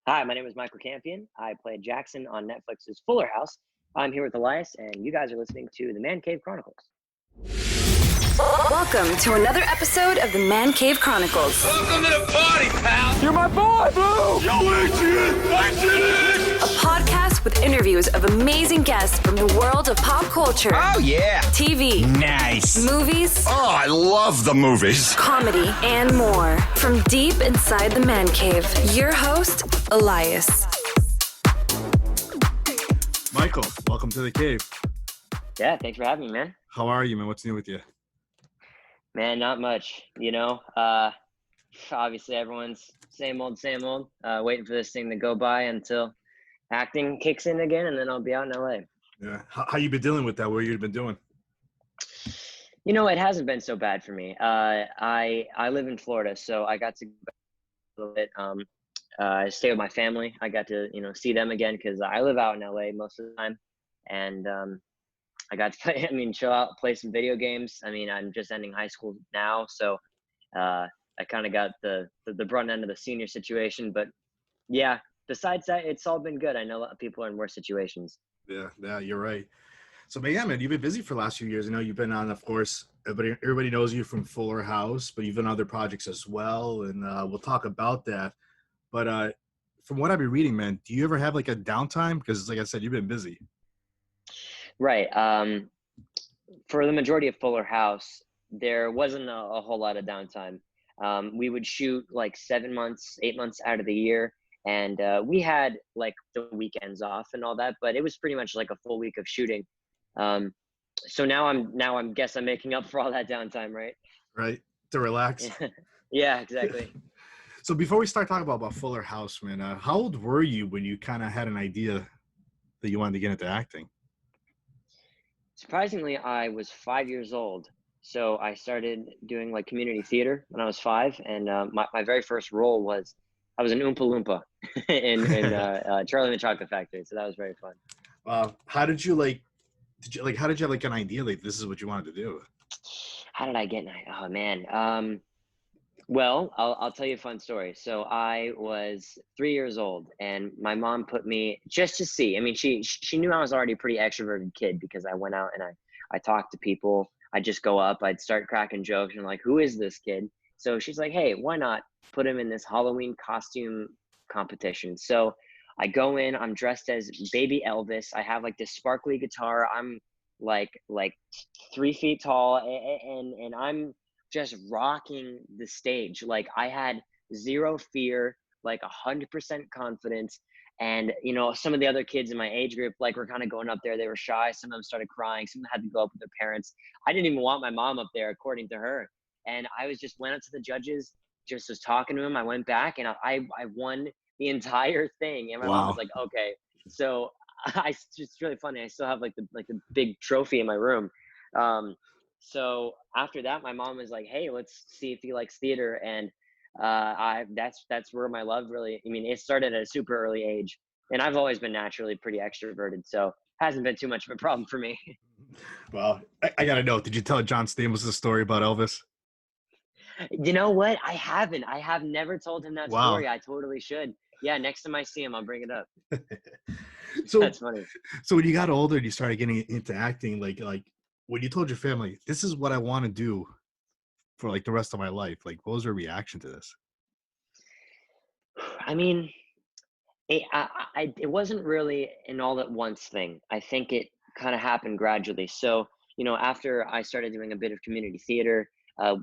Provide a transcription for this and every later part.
Hi, my name is Michael Campion. I played Jackson on Netflix's Fuller House. I'm here with Elias, and you guys are listening to the Man Cave Chronicles. Welcome to another episode of the Man Cave Chronicles. Welcome to the party, pal! You're my boy, Blue! Yo, Adrian! A podcast with interviews of amazing guests from the world of pop culture. Oh, yeah! TV. Nice! Movies. Oh, I love the movies! Comedy and more. From deep inside the Man Cave, your host, Elias. Michael, welcome to the cave. Yeah, thanks for having me, man. How are you, man? What's new with you? Man, not much, Obviously, everyone's same old, waiting for this thing to go by until acting kicks in again, and then I'll be out in LA. Yeah. How you been dealing with that? What you been doing? It hasn't been so bad for me. I live in Florida, so I got to go back a little bit. I stay with my family. I got to, see them again because I live out in LA most of the time, and I got to chill out, play some video games. I'm just ending high school now, so I kind of got the brunt end of the senior situation. But yeah, besides that, it's all been good. I know a lot of people are in worse situations. Yeah, you're right. So, man, you've been busy for the last few years. You've been on, of course, everybody knows you from Fuller House, but you've done other projects as well, and we'll talk about that. But from what I've been reading, man, do you ever have like a downtime? Because, like I said, you've been busy. Right. For the majority of Fuller House, there wasn't a whole lot of downtime. We would shoot like 7 months, 8 months out of the year. And we had like the weekends off and all that, but it was pretty much like a full week of shooting. So now I'm making up for all that downtime, right? Right. To relax. Yeah, exactly. So before we start talking about Fuller House, man, how old were you when you kind of had an idea that you wanted to get into acting? Surprisingly, I was 5 years old. So I started doing like community theater when I was 5. And my very first role was, I was an Oompa Loompa in Charlie and the Chocolate Factory. So that was very fun. Wow. How did you how did you have like an idea like this is what you wanted to do? How did I get an idea? Oh man. Well, I'll tell you a fun story. So I was 3 years old, and my mom put me just to see. She knew I was already a pretty extroverted kid because I went out and I talked to people. I'd just go up, I'd start cracking jokes and like, who is this kid? So she's like, hey, why not put him in this Halloween costume competition? So I go in, I'm dressed as baby Elvis. I have like this sparkly guitar. I'm like 3 feet tall, and I'm just rocking the stage. Like I had zero fear, like 100% confidence. And, some of the other kids in my age group, like were kind of going up there. They were shy. Some of them started crying. Some of them had to go up with their parents. I didn't even want my mom up there, according to her. And I went up to the judges, just was talking to them. I went back and I won the entire thing. And my mom was like, okay. So it's really funny. I still have like the big trophy in my room. So after that, my mom was like, hey, let's see if he likes theater. And that's where my love really, it started at a super early age. And I've always been naturally pretty extroverted, so hasn't been too much of a problem for me. Well, I got to know, did you tell John Stamos the story about Elvis? You know what? I haven't. I have never told him that story. I totally should. Yeah, next time I see him, I'll bring it up. So that's funny. So when you got older and you started getting into acting, like when you told your family, this is what I want to do for like the rest of my life, like what was their reaction to this? It wasn't really an all at once thing. I think it kind of happened gradually. So, after I started doing a bit of community theater,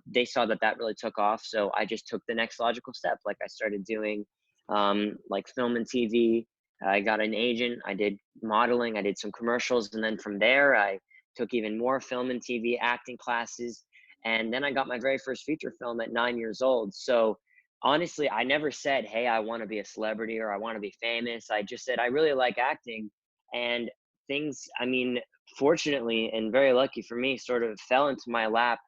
they saw that really took off. So I just took the next logical step. Like I started doing like film and TV. I got an agent. I did modeling. I did some commercials. And then from there, I took even more film and TV acting classes. And then I got my very first feature film at 9 years old. So honestly, I never said, hey, I want to be a celebrity or I want to be famous. I just said, I really like acting. And things, fortunately and very lucky for me, sort of fell into my lap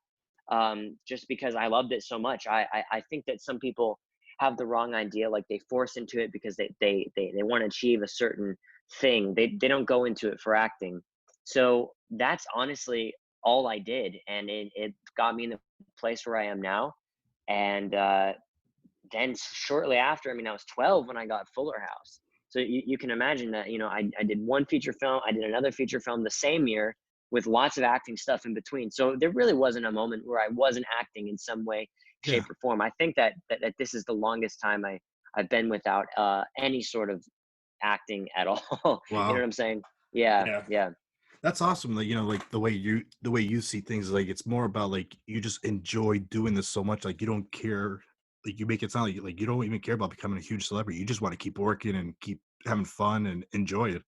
just because I loved it so much. I think that some people have the wrong idea. Like they force into it because they want to achieve a certain thing. They don't go into it for acting. So that's honestly all I did. And it got me in the place where I am now. And then shortly after, I mean, I was 12 when I got Fuller House. So you can imagine that, I did one feature film, I did another feature film the same year with lots of acting stuff in between. So there really wasn't a moment where I wasn't acting in some way, Yeah. shape, or form. I think that this is the longest time I've been without any sort of acting at all. You know Wow. what I'm saying? Yeah, Yeah. yeah. That's awesome. Like, like the way you see things, like it's more about like you just enjoy doing this so much. Like you don't care. Like you make it sound like you don't even care about becoming a huge celebrity. You just want to keep working and keep having fun and enjoy it.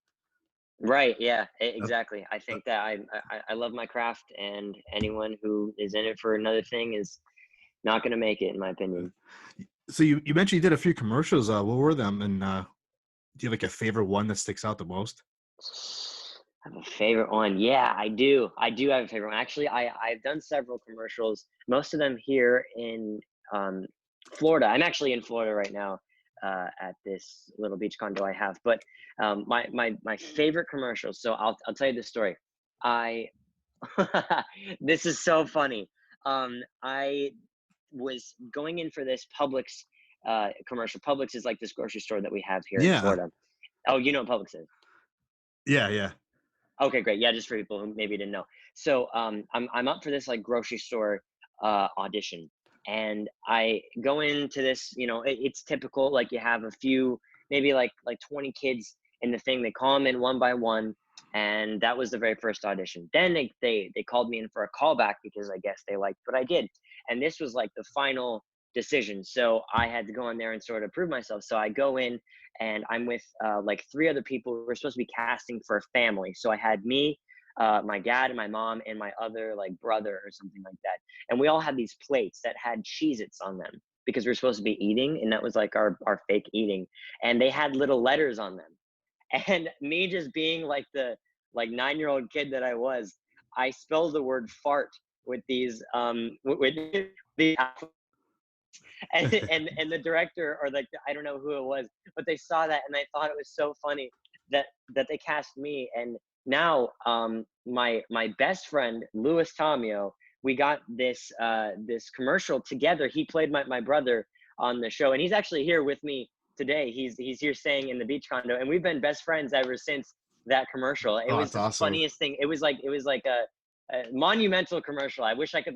Right. Yeah, That, exactly. I that, think that I love my craft, and anyone who is in it for another thing is not going to make it, in my opinion. so you mentioned you did a few commercials. What were them? And do you have like a favorite one that sticks out the most? I have a favorite one. Yeah, I do. I do have a favorite one. Actually, I've done several commercials, most of them here in um, Florida. I'm actually in Florida right now at this little beach condo I have. But my favorite commercial. So I'll tell you this story. I this is so funny. I was going in for this Publix commercial. Publix is like this grocery store that we have here in Yeah. Florida. Oh, you know what Publix is? Yeah. Yeah. Okay, great. Yeah, just for people who maybe didn't know. So I'm up for this like grocery store audition, and I go into this. It's typical. Like you have a few, maybe like 20 kids in the thing. They call them in one by one, and that was the very first audition. Then they called me in for a callback because I guess they liked what I did, and this was like the final decision. So I had to go in there and sort of prove myself. So I go in and I'm with like three other people who were supposed to be casting for a family. So I had me, my dad, and my mom, and my other like brother or something like that. And we all had these plates that had Cheez-Its on them because we were supposed to be eating, and that was like our fake eating. And they had little letters on them. And me just being like the like 9-year-old kid that I was, I spelled the word fart with these with these and the director, or like I don't know who it was, but they saw that and I thought it was so funny that they cast me. And now my best friend Louis Tomio, we got this commercial together. He played my brother on the show, and he's actually here with me today. He's here staying in the beach condo, and we've been best friends ever since that commercial. It Oh, was that's the awesome. funniest thing. It was like a monumental commercial. I wish I could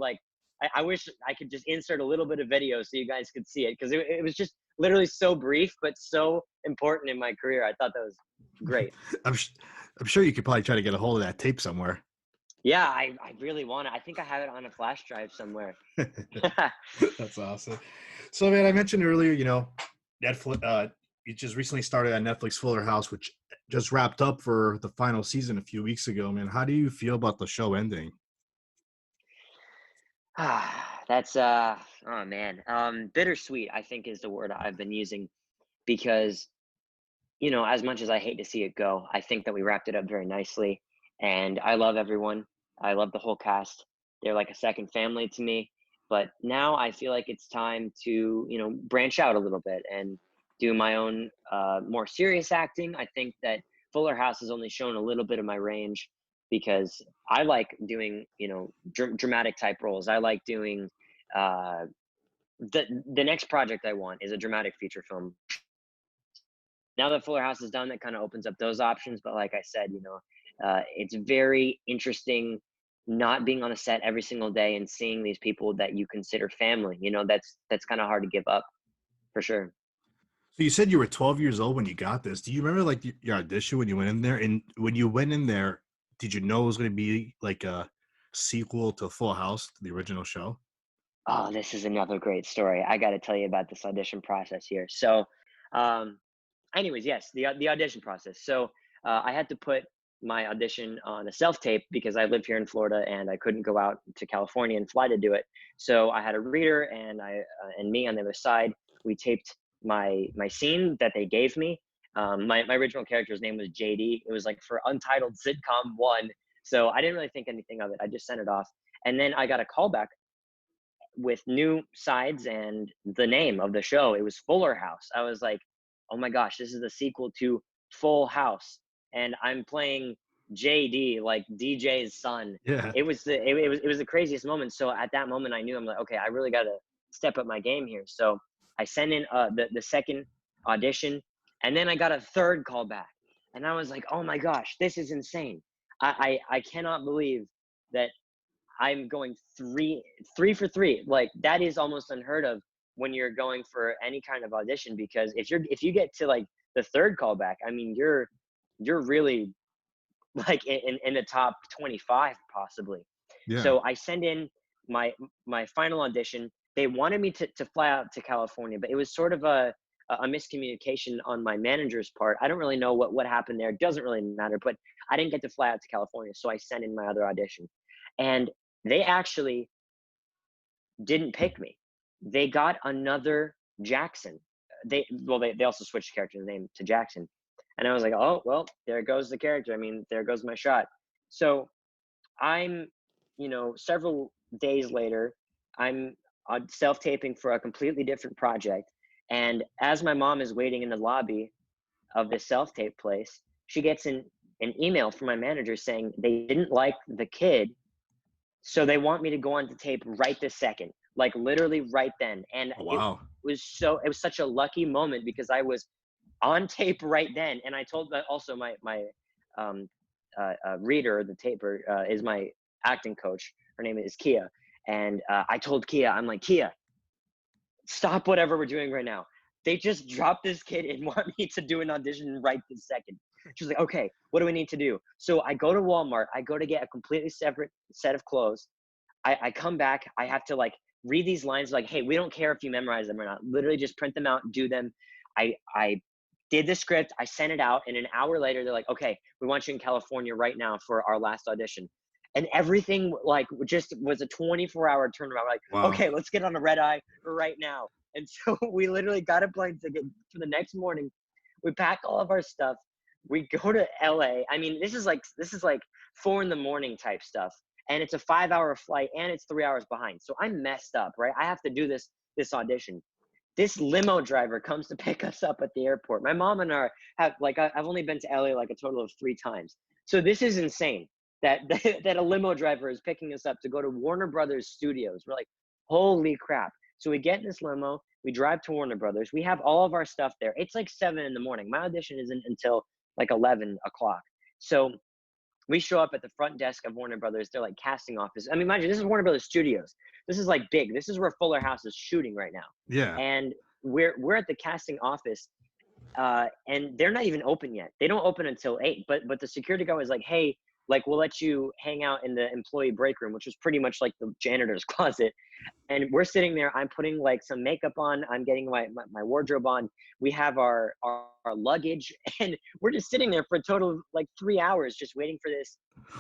I wish I could just insert a little bit of video so you guys could see it, because it was just literally so brief but so important in my career. I thought that was great. I'm sure you could probably try to get a hold of that tape somewhere. Yeah, I really want it. I think I have it on a flash drive somewhere. That's awesome. So, man, I mentioned earlier, Netflix. You just recently started on Netflix Fuller House, which just wrapped up for the final season a few weeks ago. Man, how do you feel about the show ending? That's oh man. Bittersweet, I think, is the word I've been using, because as much as I hate to see it go, I think that we wrapped it up very nicely, and I love everyone. I love the whole cast. They're like a second family to me. But now I feel like it's time to, branch out a little bit and do my own more serious acting. I think that Fuller House has only shown a little bit of my range, because I like doing, dramatic type roles. I like doing uh, the next project I want is a dramatic feature film. Now that Fuller House is done, that kind of opens up those options. But like I said, it's very interesting not being on a set every single day and seeing these people that you consider family. That's kind of hard to give up, for sure. So you said you were 12 years old when you got this. Do you remember like your audition when you went in there? And when you went in there, did you know it was going to be like a sequel to Full House, to the original show? Oh, this is another great story. I got to tell you about this audition process here. So, um, anyways, yes, the audition process. So I had to put my audition on a self tape because I live here in Florida and I couldn't go out to California and fly to do it. So I had a reader and and me on the other side. We taped my scene that they gave me. My original character's name was JD. It was like for Untitled Sitcom 1. So I didn't really think anything of it. I just sent it off. And then I got a callback with new sides and the name of the show. It was Fuller House. I was like, oh my gosh, this is the sequel to Full House, and I'm playing JD, like DJ's son. Yeah. It was the craziest moment. So at that moment, I knew, I'm like, okay, I really got to step up my game here. So I sent in the second audition, and then I got a third call back. And I was like, oh my gosh, this is insane. I cannot believe that I'm going three for three. Like, that is almost unheard of when you're going for any kind of audition, because if you get to like the third callback, I mean, you're really like in the top 25 possibly. Yeah. So I send in my final audition. They wanted me to fly out to California, but it was sort of a miscommunication on my manager's part. I don't really know what happened there. It doesn't really matter, but I didn't get to fly out to California. So I sent in my other audition, and they actually didn't pick me. They got another Jackson. They also switched the character's name to Jackson. And I was like, oh, well, there goes the character. I mean, there goes my shot. So I'm, several days later, I'm self-taping for a completely different project. And as my mom is waiting in the lobby of this self-tape place, she gets an email from my manager saying they didn't like the kid, so they want me to go on to tape right this second, like literally right then. And Wow. it was such a lucky moment because I was on tape right then. And I told also my reader, the taper, is my acting coach. Her name is Kia. And I told Kia, I'm like, Kia, stop whatever we're doing right now. They just dropped this kid and want me to do an audition right this second. She's like, okay, what do we need to do? So I go to Walmart. I go to get a completely separate set of clothes. I come back. I have to like read these lines like, hey, we don't care if you memorize them or not. Literally just print them out and do them. I did the script. I sent it out. And an hour later, they're like, okay, we want you in California right now for our last audition. And everything like just was a 24-hour turnaround. Like, wow. Okay, let's get on a red eye right now. And so we literally got a plane ticket for the next morning. We pack all of our stuff. We go to LA. I mean, this is like 4 a.m. type stuff. And it's a 5-hour flight and it's 3 hours behind. So I'm messed up, right? I have to do this audition. This limo driver comes to pick us up at the airport. My mom and I have I've only been to LA like a total of 3 times. So this is insane that a limo driver is picking us up to go to Warner Brothers Studios. We're like, holy crap. So we get in this limo, we drive to Warner Brothers. We have all of our stuff there. It's like 7 a.m. My audition isn't until like 11 o'clock. So we show up at the front desk of Warner Brothers. They're like casting office. I mean, mind you, this is Warner Brothers Studios. This is like big. This is where Fuller House is shooting right now. Yeah. And we're at the casting office, and they're not even open yet. They don't open until 8. But the security guard was like, hey, like, we'll let you hang out in the employee break room, which was pretty much like the janitor's closet. And we're sitting there. I'm putting like some makeup on. I'm getting my wardrobe on. We have our luggage, and we're just sitting there for a total of like 3 hours, just waiting for this,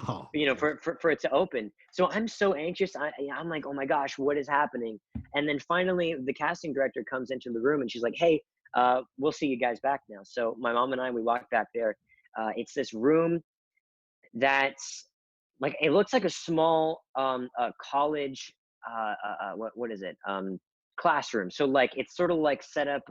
for it to open. So I'm so anxious. I'm like, oh my gosh, what is happening? And then finally the casting director comes into the room and she's like, hey, we'll see you guys back now. So my mom and I, we walked back there. It's this room that's like, it looks like a small college, what is it? Classroom. So like, it's sort of like set up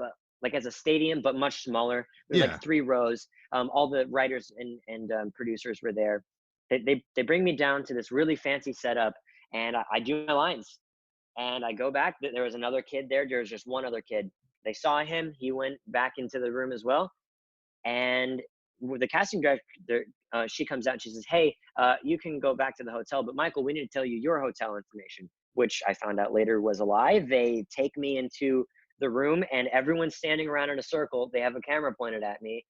like as a stadium, but much smaller. There's like 3 rows. All the writers and producers were there. They bring me down to this really fancy setup, and I do my lines. And I go back. There was another kid there. There was just one other kid. They saw him. He went back into the room as well. And the casting director, she comes out and she says, hey, you can go back to the hotel, but Michael, we need to tell you your hotel information, which I found out later was a lie. They take me into the room and everyone's standing around in a circle. They have a camera pointed at me.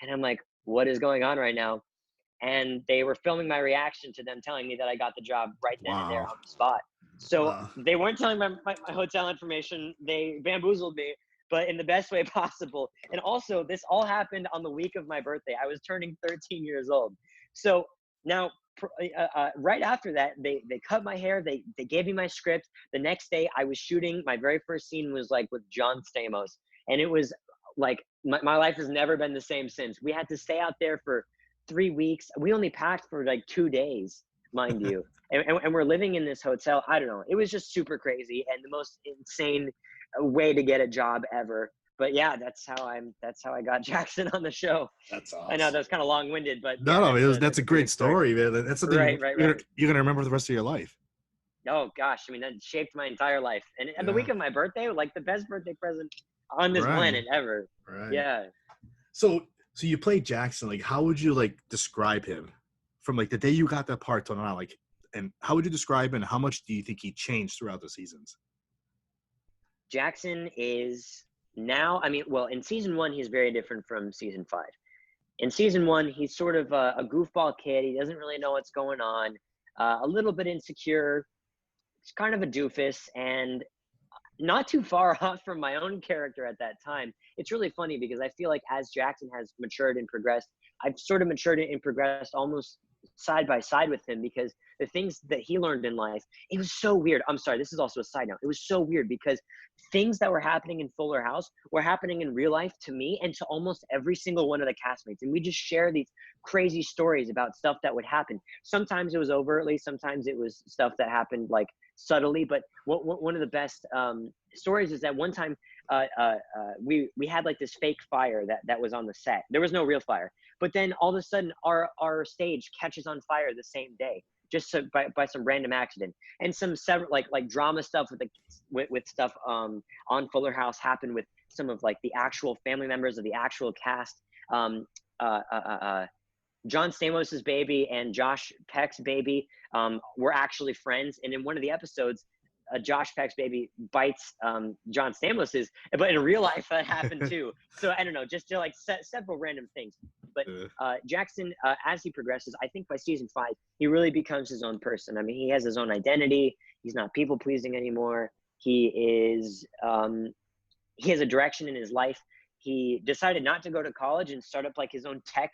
And I'm like, what is going on right now? And they were filming my reaction to them telling me that I got the job right then and there on the spot. So they weren't telling my hotel information. They bamboozled me, but in the best way possible. And also, this all happened on the week of my birthday. I was turning 13 years old. So now, right after that, they cut my hair. They gave me my script. The next day, I was shooting. My very first scene was like with John Stamos. And it was like, my life has never been the same since. We had to stay out there for 3 weeks. We only packed for like 2 days, mind you. And we're living in this hotel. I don't know. It was just super crazy and the most insane way to get a job ever. But yeah, that's how I got Jackson on the show. That's awesome. I know that was kind of long-winded, but no, that's a great story, man. That's something right. you're gonna remember the rest of your life. Oh gosh, I mean that shaped my entire life. And the Yeah. week of my birthday, like the best birthday present on this Right. planet ever. Right. Yeah. So you played Jackson. Like, how would you like describe him from like the day you got that part to now? Like, and how would you describe him? And how much do you think he changed throughout the seasons? Jackson is now, I mean, well, in season 1, he's very different from season 5. In season 1, he's sort of a goofball kid. He doesn't really know what's going on, a little bit insecure. He's kind of a doofus and not too far off from my own character at that time. It's really funny because I feel like as Jackson has matured and progressed, I've sort of matured and progressed almost side by side with him, because the things that he learned in life, it was so weird. I'm sorry, this is also a side note. It was so weird because things that were happening in Fuller House were happening in real life to me and to almost every single one of the castmates. And we just share these crazy stories about stuff that would happen. Sometimes it was overtly, sometimes it was stuff that happened like subtly. But one of the best stories is that one time we had like this fake fire that was on the set. There was no real fire, but then all of a sudden our stage catches on fire the same day, just by some random accident. And some several like drama stuff with stuff on Fuller House happened with some of like the actual family members of the actual cast. John Stamos's baby and Josh Peck's baby were actually friends, and in one of the episodes, Josh Peck's baby bites John Stamos's, but in real life that happened too. So I don't know, just to like several random things. But Jackson, as he progresses, I think by season 5, he really becomes his own person. I mean, he has his own identity. He's not people pleasing anymore. He has a direction in his life. He decided not to go to college and start up like his own tech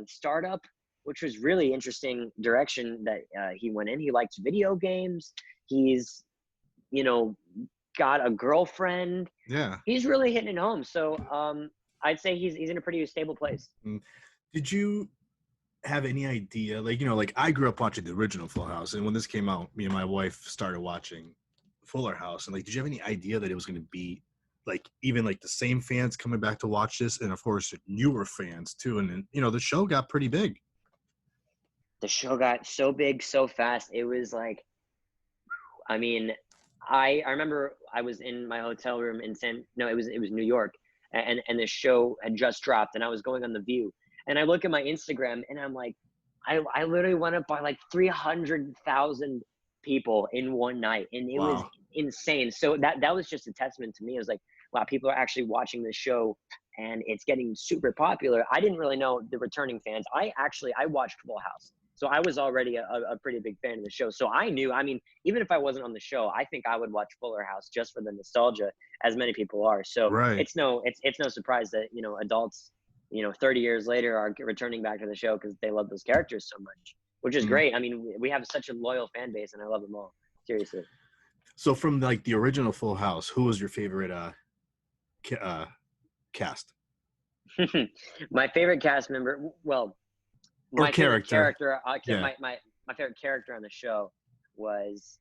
startup, which was really interesting direction that he went in. He likes video games. He's, got a girlfriend. Yeah. He's really hitting it home. So I'd say he's in a pretty stable place. Did you have any idea, like I grew up watching the original Full House, and when this came out, me and my wife started watching Fuller House, and like, did you have any idea that it was going to be like even like the same fans coming back to watch this, and of course newer fans too, and then the show got pretty big. The show got so big so fast. It was like, I mean, I remember I was in my hotel room in it was New York, and the show had just dropped, and I was going on The View, and I look at my Instagram and I'm like, I literally went up by like 300,000 people in one night, and it was insane. So that was just a testament to me. It was like, wow, people are actually watching this show and it's getting super popular. I didn't really know the returning fans. I watched Full House. So I was already a pretty big fan of the show. So I knew, I mean, even if I wasn't on the show, I think I would watch Fuller House just for the nostalgia, as many people are. So it's no surprise that, adults, 30 years later are returning back to the show because they love those characters so much, which is great. I mean, we have such a loyal fan base, and I love them all. Seriously. So from like the original Full House, who was your favorite cast? My favorite cast member, well, my favorite character. My favorite character on the show was,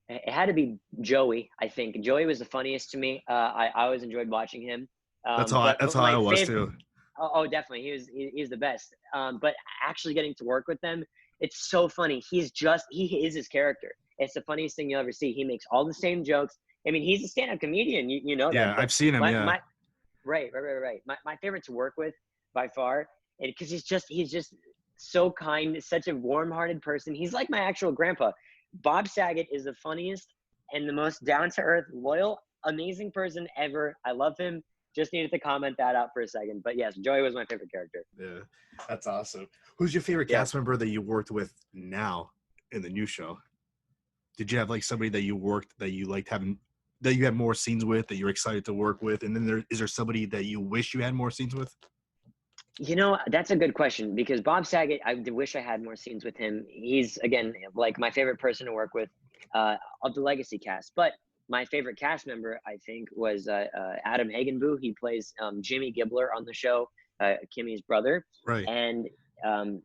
it had to be Joey. I think Joey was the funniest to me. I always enjoyed watching him. That's how I was too. Oh, definitely. He's the best. But actually getting to work with them, it's so funny. He is his character. It's the funniest thing you'll ever see. He makes all the same jokes. I mean, he's a stand-up comedian. You know that. Yeah, I've seen him. Right. My favorite to work with by far, and because he's just so kind, such a warm-hearted person. He's like my actual grandpa. Bob Saget is the funniest and the most down-to-earth, loyal, amazing person ever. I love him. Just needed to comment that out for a second. But yes, Joey was my favorite character. Yeah, that's awesome. Who's your favorite cast member that you worked with now in the new show? Did you have like somebody that you worked that you liked having, that you had more scenes with, that you're excited to work with? And then is there somebody that you wish you had more scenes with? That's a good question, because Bob Saget, I wish I had more scenes with him. He's, again, like my favorite person to work with of the Legacy cast. But my favorite cast member, I think, was Adam Hagenbu. He plays Jimmy Gibbler on the show, Kimmy's brother. Right. And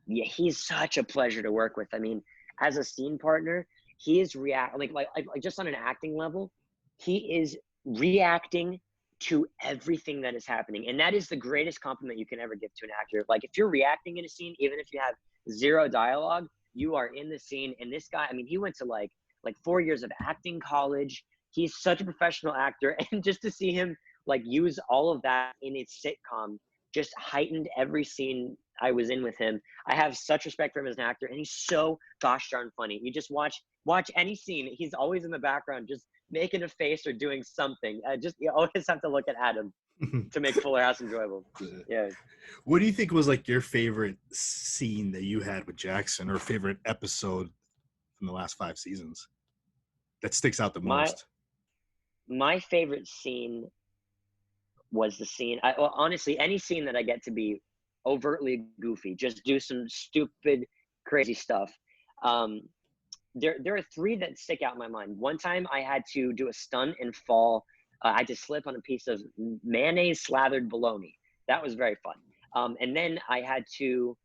he's such a pleasure to work with. I mean, as a scene partner, he is like just on an acting level, he is reacting to everything that is happening. And that is the greatest compliment you can ever give to an actor. Like, if you're reacting in a scene, even if you have zero dialogue, you are in the scene. And this guy, I mean, he went to like 4 years of acting college. He's such a professional actor. And just to see him like use all of that in his sitcom just heightened every scene I was in with him. I have such respect for him as an actor, and he's so gosh darn funny. You just watch any scene, he's always in the background just making a face or doing something. You always have to look at Adam to make Fuller House enjoyable. Yeah. What do you think was like your favorite scene that you had with Jackson, or favorite episode from the last 5 seasons that sticks out the most? My favorite scene was the scene. Well, honestly, any scene that I get to be overtly goofy, just do some stupid, crazy stuff. There are 3 that stick out in my mind. One time I had to do a stunt and fall. I had to slip on a piece of mayonnaise slathered bologna. That was very fun. And then I had to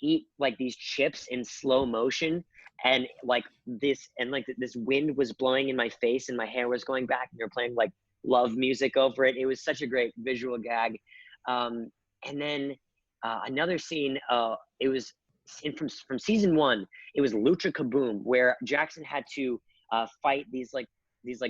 eat like these chips in slow motion, and this wind was blowing in my face and my hair was going back, and you're playing like love music over it. It was such a great visual gag. And then another scene, it was from season 1, it was Lucha Kaboom, where Jackson had to fight these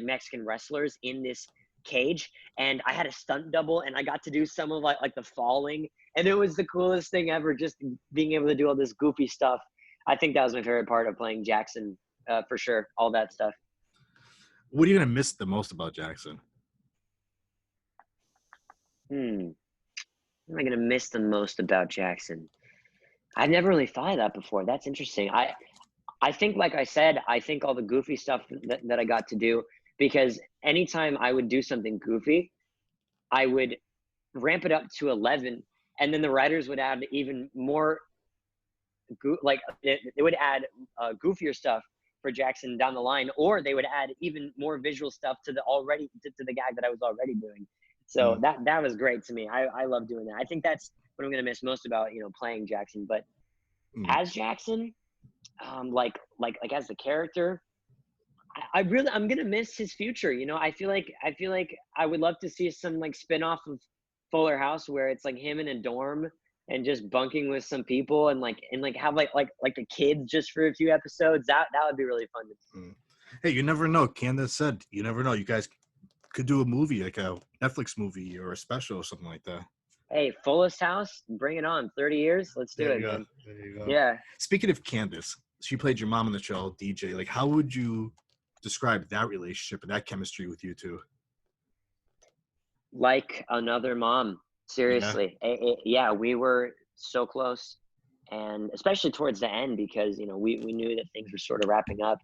Mexican wrestlers in this cage, and I had a stunt double, and I got to do some of like the falling, and it was the coolest thing ever, just being able to do all this goofy stuff. I think that was my favorite part of playing Jackson, for sure, all that stuff. What are you gonna miss the most about Jackson? What am I gonna miss the most about Jackson? I've never really thought of that before. That's interesting. I think, like I said, I think all the goofy stuff that I got to do, because anytime I would do something goofy, I would ramp it up to 11, and then the writers would add even more, they would add goofier stuff for Jackson down the line, or they would add even more visual stuff to the gag that I was already doing. So that was great to me. I love doing that. I think that's what I'm gonna miss most about playing Jackson. But as Jackson, like as the character, I'm gonna miss his future. I feel like I would love to see some like spin-off of Fuller House where it's like him in a dorm and just bunking with some people and have like the kids just for a few episodes. That would be really fun to see. Hey, you never know. Candace said you never know. You guys could do a movie, like a Netflix movie or a special or something like that. Hey, Fullest House, bring it on. 30 years, let's do it, man. There you go. Yeah. Speaking of Candace, she played your mom on the show, DJ. Like, how would you describe that relationship and that chemistry with you two? Like another mom, seriously. Yeah, we were so close, and especially towards the end, because we knew that things were sort of wrapping up,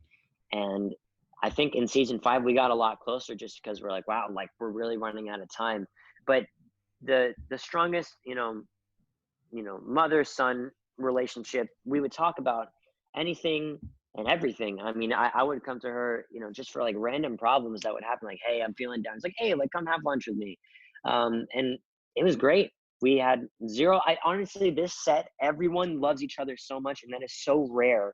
and I think in season 5 we got a lot closer just because we're like, wow, like we're really running out of time. But the strongest mother-son relationship, we would talk about anything and everything. I mean, I would come to her just for like random problems that would happen, like, hey, I'm feeling down. It's like, hey, like come have lunch with me. And it was great. We had zero. Honestly, this set, everyone loves each other so much, and that is so rare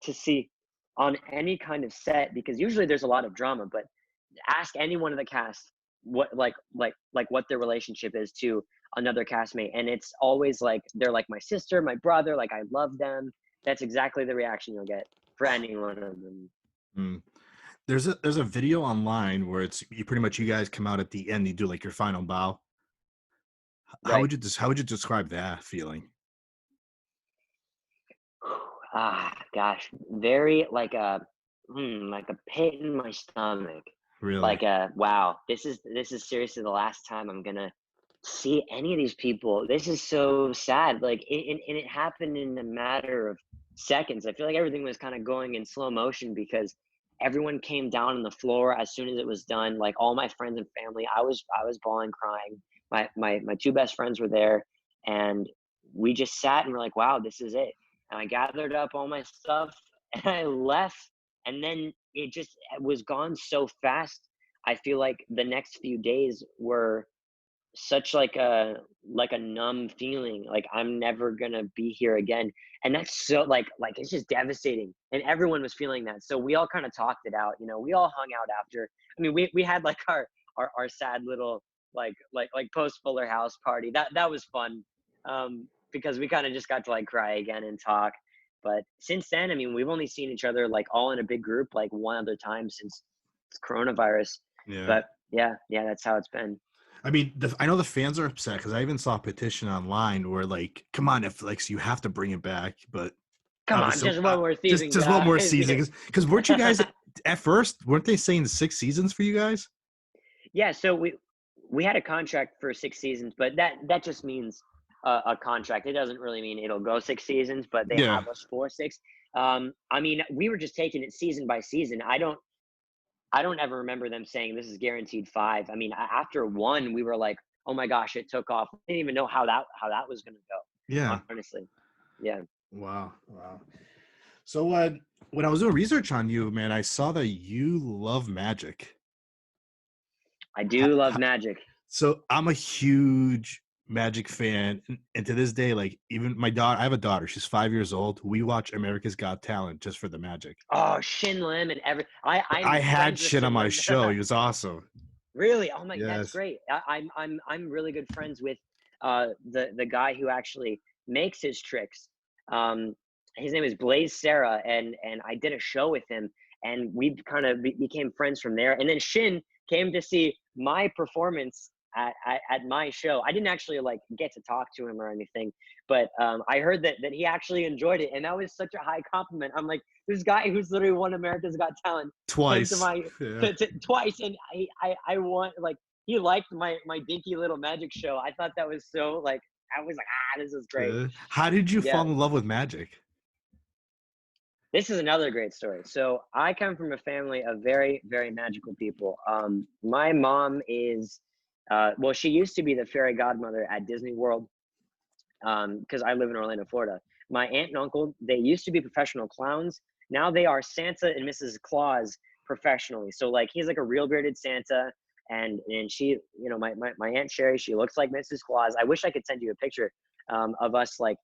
to see on any kind of set, because usually there's a lot of drama. But ask any one of the cast what what their relationship is to another castmate, and it's always like they're like my sister, my brother, like I love them. That's exactly the reaction you'll get for any one of them. There's a video online where it's you guys come out at the end, you do like your final bow. Right. How would you describe that feeling? Gosh, very like a pit in my stomach. Really? Like wow, this is seriously the last time I'm gonna see any of these people. This is so sad. Like and it happened in a matter of seconds. I feel like everything was kind of going in slow motion because everyone came down on the floor as soon as it was done. Like all my friends and family, I was bawling, crying. My 2 best friends were there, and we just sat and we're like, wow, this is it. And I gathered up all my stuff and I left, and then it was gone so fast. I feel like the next few days were such like a numb feeling, like I'm never gonna be here again. And that's so like it's just devastating, and everyone was feeling that. So we all kind of talked it out, we all hung out after. I mean, we had like our sad little like post Fuller House party. That was fun, because we kind of just got to like cry again and talk. But since then, I mean, we've only seen each other like all in a big group like one other time since coronavirus. Yeah. But yeah, that's how it's been. I mean, I know the fans are upset because I even saw a petition online where like, come on, Netflix, you have to bring it back. But Come on, obviously, just one more season. just one more guys. season. Because weren't you guys at first? Weren't they saying 6 seasons for you guys? Yeah, so we had a contract for 6 seasons, but that just means a contract. It doesn't really mean it'll go 6 seasons, but they Yeah. have us for 6. I mean, we were just taking it season by season. I don't ever remember them saying this is guaranteed 5. I mean, after 1, we were like, oh my gosh, it took off. We didn't even know how that was going to go. Yeah. Honestly, yeah. Wow. So when I was doing research on you, man, I saw that you love magic. I do love magic. So I'm a huge Magic fan, and to this day, like even my daughter, I have a daughter, she's 5 years old. We watch America's Got Talent just for the magic. Oh, Shin Lim and I had Shin on my show. He was awesome. Really? Oh my, Yes. That's great. I'm really good friends with the guy who actually makes his tricks. His name is Blaze Sarah, and I did a show with him, and we kind of became friends from there. And then Shin came to see my performance at my show. I didn't actually like get to talk to him or anything, but I heard that he actually enjoyed it, and that was such a high compliment. I'm like, this guy who's literally won America's Got Talent Twice. Twice, and I want, like, he liked my dinky little magic show. I thought that was so, like, I was like, this is great. How did you fall in love with magic? This is another great story. So I come from a family of very, very magical people. My mom is, well, she used to be the fairy godmother at Disney World, because I live in Orlando, Florida. My aunt and uncle, they used to be professional clowns. Now they are Santa and Mrs. Claus professionally. So like, he's like a real bearded Santa, and she, you know, my Aunt Sherry, she looks like Mrs. Claus. I wish I could send you a picture of us. Like,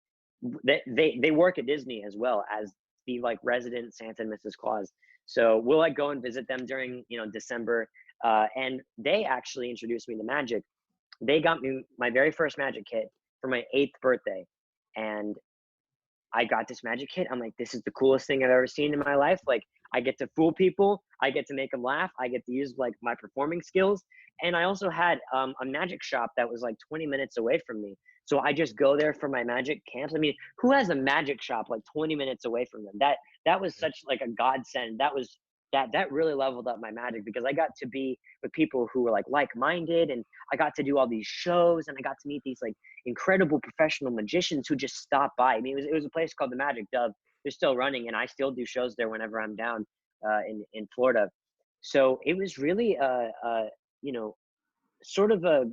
they work at Disney as well as the like resident Santa and Mrs. Claus. So we'll like go and visit them during, you know, December. And they actually introduced me to magic. They got me my very first magic kit for my 8th birthday. And I got this magic kit. I'm like, this is the coolest thing I've ever seen in my life. Like, I get to fool people. I get to make them laugh. I get to use like my performing skills. And I also had a magic shop that was like 20 minutes away from me. So I just go there for my magic camps. I mean, who has a magic shop like 20 minutes away from them? That was such like a godsend. That really leveled up my magic, because I got to be with people who were like-minded, and I got to do all these shows, and I got to meet these like incredible professional magicians who just stopped by. I mean, it was a place called the Magic Dove. They're still running, and I still do shows there whenever I'm down in Florida. So it was really you know, sort of a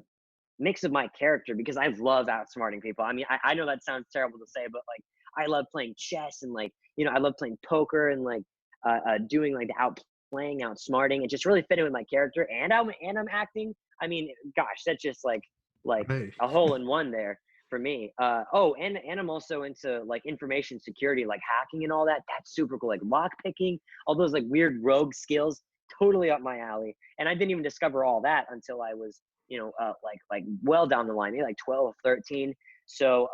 mix of my character, because I love outsmarting people. I mean, I know that sounds terrible to say, but like, I love playing chess, and like, you know, I love playing poker, and like doing like the outplaying, outsmarting. It just really fit in with my character, and I'm acting. I mean, gosh, that's just like Hey. a hole in one there for me. Oh, and I'm also into like information security, like hacking and all that. That's super cool. Like lock picking, all those like weird rogue skills, totally up my alley. And I didn't even discover all that until I was, you know, like well down the line, maybe like 12, 13. So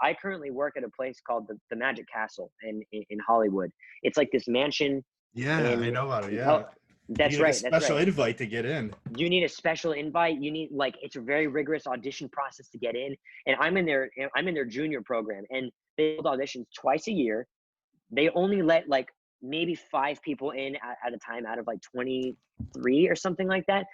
I currently work at a place called the Magic Castle in Hollywood. It's like this mansion. Yeah, I know about it. Yeah. Oh, that's you need right. a That's special right. invite to get in. You need a special invite. You need, like, it's a very rigorous audition process to get in. And I'm in their junior program, and they hold auditions twice a year. They only let like maybe 5 people in at a time out of like 23 or something like that.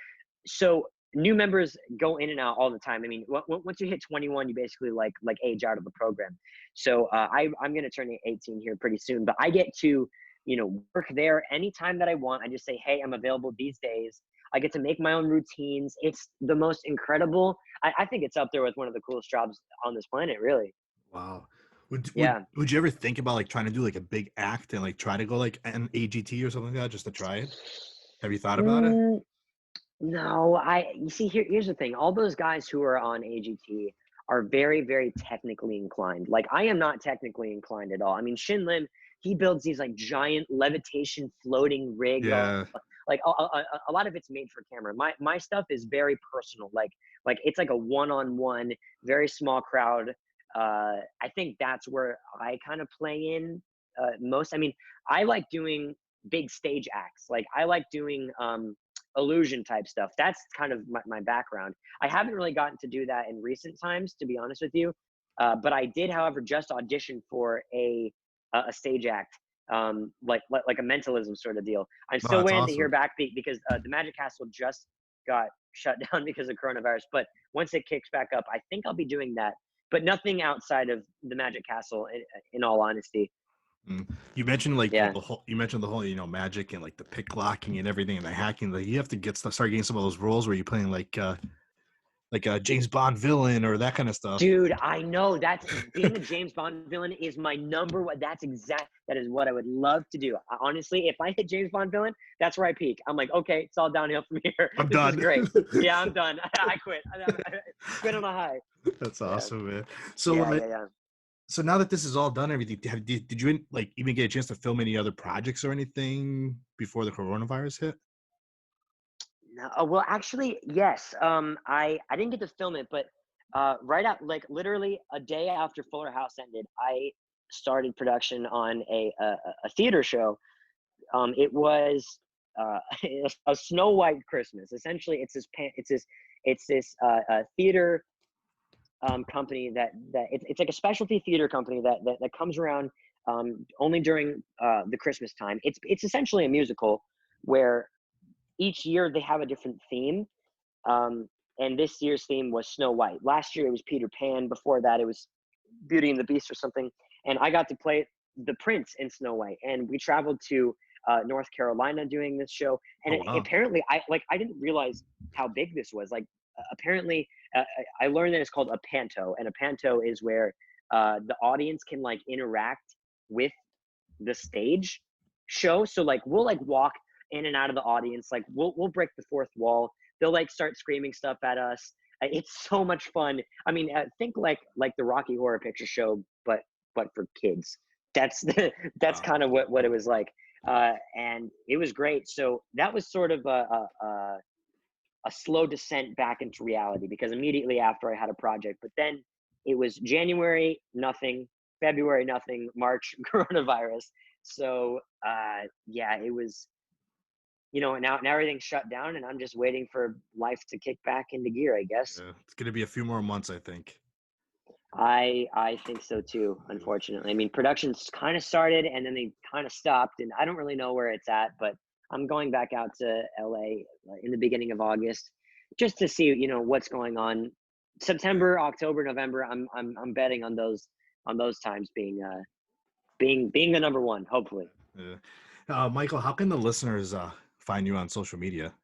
So new members go in and out all the time. I mean, once you hit 21, you basically like age out of the program. So I'm going to turn 18 here pretty soon, but I get to, you know, work there anytime that I want. I just say, hey, I'm available these days. I get to make my own routines. It's the most incredible. I think it's up there with one of the coolest jobs on this planet, really. Wow. Would you ever think about like trying to do like a big act and like try to go like an AGT or something like that just to try it? Have you thought about it? No, you see, here's the thing. All those guys who are on AGT are very, very technically inclined. Like, I am not technically inclined at all. I mean, Shin Lim, he builds these like giant levitation floating rig. Yeah. Like a lot of it's made for camera. My stuff is very personal. Like it's like a one-on-one, very small crowd. I think that's where I kind of play in. most. I mean, I like doing big stage acts. Like I like doing illusion type stuff. That's kind of my background. I haven't really gotten to do that in recent times, to be honest with you. But I did, however, just audition for a stage act, like a mentalism sort of deal. I'm still waiting to hear back because the Magic Castle just got shut down because of coronavirus. But once it kicks back up, I think I'll be doing that. But nothing outside of the Magic Castle, in all honesty. You mentioned like the whole magic and like the pick locking and everything and the hacking. Like you have to start getting some of those roles where you're playing like a James Bond villain or that kind of stuff. Dude, I know that's being a James Bond villain is my number one. That is what I would love to do. Honestly, if I hit James Bond villain, that's where I peak. I'm like, okay, it's all downhill from here. I'm done. Is great. Yeah, I'm done. I quit. I quit on a high. That's awesome, man. So So now that this is all done, everything, did you like even get a chance to film any other projects or anything before the coronavirus hit? No, well, actually, yes. I didn't get to film it, but right out, like literally a day after Fuller House ended, I started production on a theater show. It was a Snow White Christmas. Essentially, it's this theater company that it's like a specialty theater company that comes around only during the Christmas time. It's essentially a musical where each year they have a different theme, and this year's theme was Snow White. Last year it was Peter Pan. Before that it was Beauty and the Beast or something. And I got to play the prince in Snow White. And we traveled to North Carolina doing this show. And apparently I didn't realize how big this was. Like apparently I learned that it's called a panto, and a panto is where the audience can like interact with the stage show. So like we'll like walk in and out of the audience, like we'll break the fourth wall. They'll like start screaming stuff at us. It's so much fun. I mean, think like the Rocky Horror Picture Show, but for kids. That's kind of what it was like, and it was great. So that was sort of a slow descent back into reality, because immediately after I had a project, but then it was January, nothing, February, nothing, March, coronavirus. So it was, now everything's shut down, and I'm just waiting for life to kick back into gear, I guess. Yeah, it's going to be a few more months, I think. I think so too, unfortunately. I mean, production's kind of started and then they kind of stopped, and I don't really know where it's at, but I'm going back out to LA in the beginning of August just to see, what's going on. September, October, November, I'm betting on those times being the number one, hopefully. Yeah. Michael, how can the listeners find you on social media?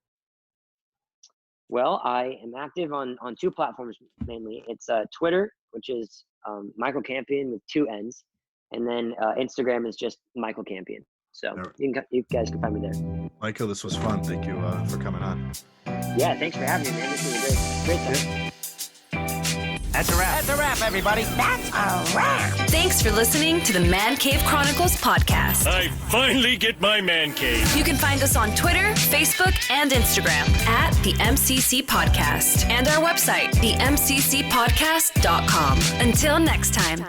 Well, I am active on two platforms mainly. It's Twitter, which is Michael Campion with 2 N's, and then Instagram is just Michael Campion. So you guys can find me there. Michael, this was fun. Thank you for coming on. Yeah, thanks for having me, man. This was a great time. That's a wrap. That's a wrap, everybody. That's a wrap. Thanks for listening to the Man Cave Chronicles podcast. I finally get my man cave. You can find us on Twitter, Facebook, and Instagram at the MCC Podcast, and our website, themccpodcast.com. Until next time.